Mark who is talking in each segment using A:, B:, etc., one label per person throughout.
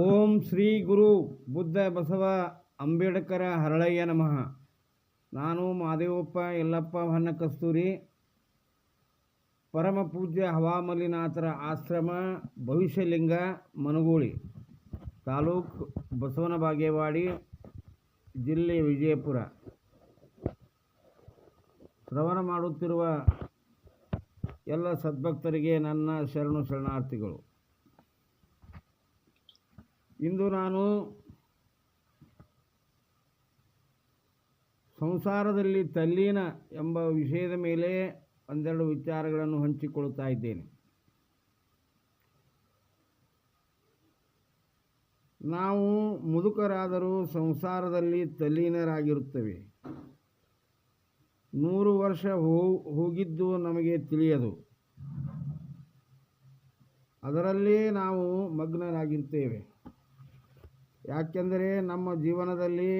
A: ಓಂ ಶ್ರೀ ಗುರು ಬುದ್ಧ ಬಸವ ಅಂಬೇಡ್ಕರ ಹರಳಯ್ಯ ನಮಃ. ನಾನು ಮಾದೇವಪ್ಪ ಯಲ್ಲಪ್ಪ ಹೊನ್ನಕಸ್ತೂರಿ, ಪರಮ ಪೂಜ್ಯ ಹವಾಮಲಿನಾಥರ ಆಶ್ರಮ, ಭವಿಷ್ಯಲಿಂಗ, ಮನಗೂಳಿ, ತಾಲೂಕು ಬಸವನ ಬಾಗೇವಾಡಿ, ಜಿಲ್ಲೆ ವಿಜಯಪುರ. ಶ್ರವಣ ಮಾಡುತ್ತಿರುವ ಎಲ್ಲ ಸದ್ಭಕ್ತರಿಗೆ ನನ್ನ ಶರಣು ಶರಣಾರ್ಥಿಗಳು. ಇಂದು ನಾನು ಸಂಸಾರದಲ್ಲಿ ತಲ್ಲೀನ ಎಂಬ ವಿಷಯದ ಮೇಲೆ ಒಂದೆರಡು ವಿಚಾರಗಳನ್ನು ಹಂಚಿಕೊಳ್ಳುತ್ತಾ ಇದ್ದೇನೆ. ನಾವು ಮುದುಕರಾದರೂ ಸಂಸಾರದಲ್ಲಿ ತಲ್ಲೀನರಾಗಿರುತ್ತೇವೆ. 100 ವರ್ಷ ಹೋಗಿದ್ದು ನಮಗೆ ತಿಳಿಯದು. ಅದರಲ್ಲೇ ನಾವು ಮಗ್ನರಾಗಿರ್ತೇವೆ. ಯಾಕೆಂದರೆ ನಮ್ಮ ಜೀವನದಲ್ಲಿ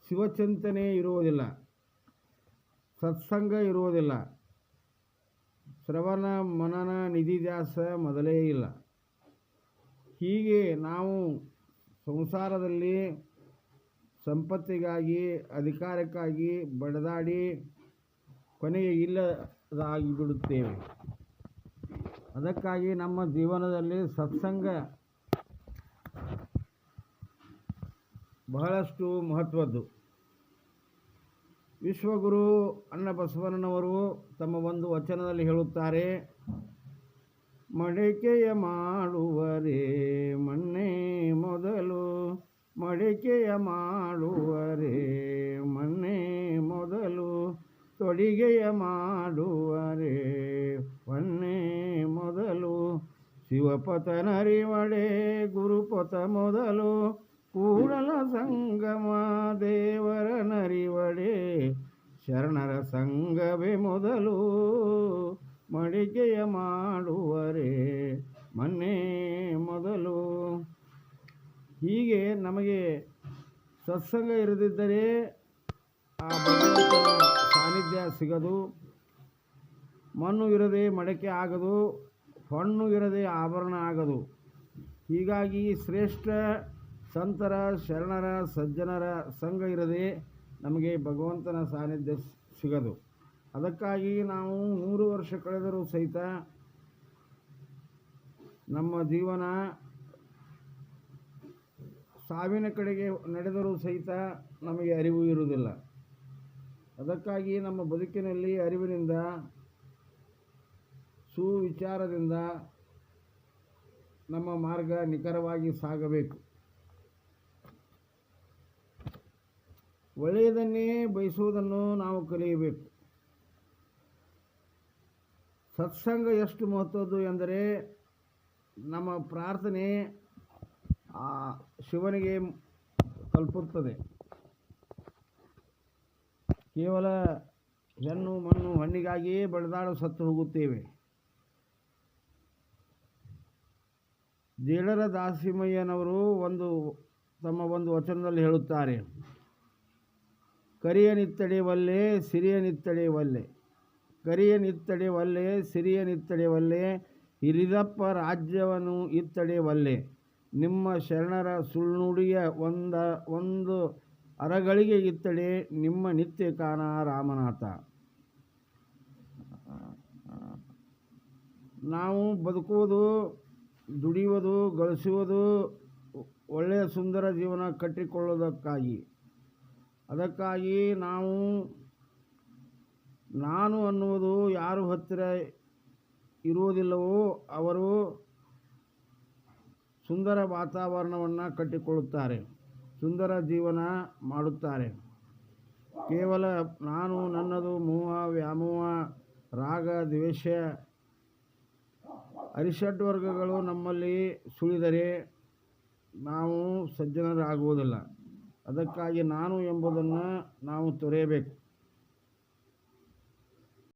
A: ಶಿವಚಿಂತನೆ ಇರುವುದಿಲ್ಲ, ಸತ್ಸಂಗ ಇರುವುದಿಲ್ಲ, ಶ್ರವಣ ಮನನ ನಿಧಿಧ್ಯಾಸ ಮೊದಲೇ ಇಲ್ಲ. ಹೀಗೆ ನಾವು ಸಂಸಾರದಲ್ಲಿ ಸಂಪತ್ತಿಗಾಗಿ, ಅಧಿಕಾರಕ್ಕಾಗಿ ಬಡದಾಡಿ ಕೊನೆಗೆ ಇಲ್ಲದಾಗಿ ಬಿಡುತ್ತೇವೆ. ಅದಕ್ಕಾಗಿ ನಮ್ಮ ಜೀವನದಲ್ಲಿ ಸತ್ಸಂಗ ಬಹಳಷ್ಟು ಮಹತ್ವದ್ದು. ವಿಶ್ವಗುರು ಅನ್ನಬಸವಣ್ಣನವರು ತಮ್ಮ ಒಂದು ವಚನದಲ್ಲಿ ಹೇಳುತ್ತಾರೆ, ಮಡಿಕೆಯ ಮಾಡುವರೇ ಮಣ್ಣೆ ಮೊದಲು, ಮಡಿಕೆಯ ಮಾಡುವರೇ ಮಣ್ಣೆ ಮೊದಲು, ತೊಡಿಗೆಯ ಮಾಡುವರೇ ಹೊನ್ನೆ ಮೊದಲು, ಶಿವಪತನರಿವಡೆ ಗುರುಪತ ಮೊದಲು, ಕೂಡಲ ಸಂಗಮ ದೇವರ ನರಿವಡೆ ಶರಣರ ಸಂಗವೇ ಮೊದಲು, ಮಡಿಕೆಯ ಮಾಡುವರೇ ಮಣ್ಣೆ ಮೊದಲು. ಹೀಗೆ ನಮಗೆ ಸತ್ಸಂಗ ಇರದಿದ್ದರೆ ಆ ಭಗವಂತನ ಸಾನ್ನಿಧ್ಯ ಸಿಗದು. ಮಣ್ಣು ಇರದೆ ಮಡಕೆ ಆಗದು, ಹೊಣ್ಣು ಇರದೆ ಆಭರಣ ಆಗದು. ಹೀಗಾಗಿ ಶ್ರೇಷ್ಠ ಸಂತರ, ಶರಣರ, ಸಜ್ಜನರ ಸಂಘ ಇರದೆ ನಮಗೆ ಭಗವಂತನ ಸಾನ್ನಿಧ್ಯ ಸಿಗದು. ಅದಕ್ಕಾಗಿ ನಾವು 100 ವರ್ಷ ಕಳೆದರೂ ಸಹಿತ ನಮ್ಮ ಜೀವನ ಸಾವಿನ ಕಡೆಗೆ ನಡೆದರೂ ಸಹಿತ ನಮಗೆ ಅರಿವು ಇರುವುದಿಲ್ಲ. ಅದಕ್ಕಾಗಿ ನಮ್ಮ ಬದುಕಿನಲ್ಲಿ ಅರಿವಿನಿಂದ, ಸುವಿಚಾರದಿಂದ ನಮ್ಮ ಮಾರ್ಗ ನಿಖರವಾಗಿ ಸಾಗಬೇಕು. ಒಳ್ಳೆಯದನ್ನೇ ಬಯಸುವುದನ್ನು ನಾವು ಕಲಿಯಬೇಕು. ಸತ್ಸಂಗ ಎಷ್ಟು ಮಹತ್ವದ್ದು ಎಂದರೆ ನಮ್ಮ ಪ್ರಾರ್ಥನೆ ಆ ಶಿವನಿಗೆ ತಲುಪುತ್ತದೆ. ಕೇವಲ ಹೆಣ್ಣು ಮಣ್ಣು ಹಣ್ಣಿಗಾಗಿಯೇ ಬಡಿದಾಡು ಸತ್ತು ಹೋಗುತ್ತೇವೆ. ಜೇಡರ ದಾಸಿಮಯ್ಯನವರು ತಮ್ಮ ಒಂದು ವಚನದಲ್ಲಿ ಹೇಳುತ್ತಾರೆ, ಕರಿಯ ನಿತ್ತಡೆ ಒಲ್ಲೆ ಸಿರಿಯ ನಿತ್ತಡೆ ಒಲ್ಲೆ, ಕರಿಯ ನಿತ್ತಡೆ ಒಲ್ಲೆ ಸಿರಿಯ ನಿತ್ತಡೆ ಒಲ್ಲೆ, ಹಿರಿದಪ್ಪ ರಾಜ್ಯವನ್ನು ಇತ್ತಡೆ ಒಲ್ಲೆ, ನಿಮ್ಮ ಶರಣರ ಸುಳ್ಳುನುಡಿಯ ಒಂದು ಅರಗಳಿಗೆ ಇತ್ತಡೆ ನಿಮ್ಮ ನಿತ್ಯ ಕಾನ ರಾಮನಾಥ. ನಾವು ಬದುಕುವುದು, ದುಡಿಯುವುದು, ಗಳಿಸುವುದು ಒಳ್ಳೆಯ ಸುಂದರ ಜೀವನ ಕಟ್ಟಿಕೊಳ್ಳುವುದಕ್ಕಾಗಿ. ಅದಕ್ಕಾಗಿ ನಾನು ಅನ್ನುವುದು ಯಾರು ಹತ್ತಿರ ಇರುವುದಿಲ್ಲವೋ ಅವರು ಸುಂದರ ವಾತಾವರಣವನ್ನು ಕಟ್ಟಿಕೊಳ್ಳುತ್ತಾರೆ, ಸುಂದರ ಜೀವನ ಮಾಡುತ್ತಾರೆ. ಕೇವಲ ನಾನು, ನನ್ನದು, ಮೋಹ, ವ್ಯಾಮೋಹ, ರಾಗ, ದ್ವೇಷ, ಅರಿಷಡ್ವರ್ಗಗಳು ನಮ್ಮಲ್ಲಿ ಸುಳಿದರೆ ನಾವು ಸಜ್ಜನರಾಗುವುದಿಲ್ಲ. ಅದಕ್ಕಾಗಿ ನಾನು ಎಂಬುದನ್ನು ನಾವು ತೊರೆಯಬೇಕು.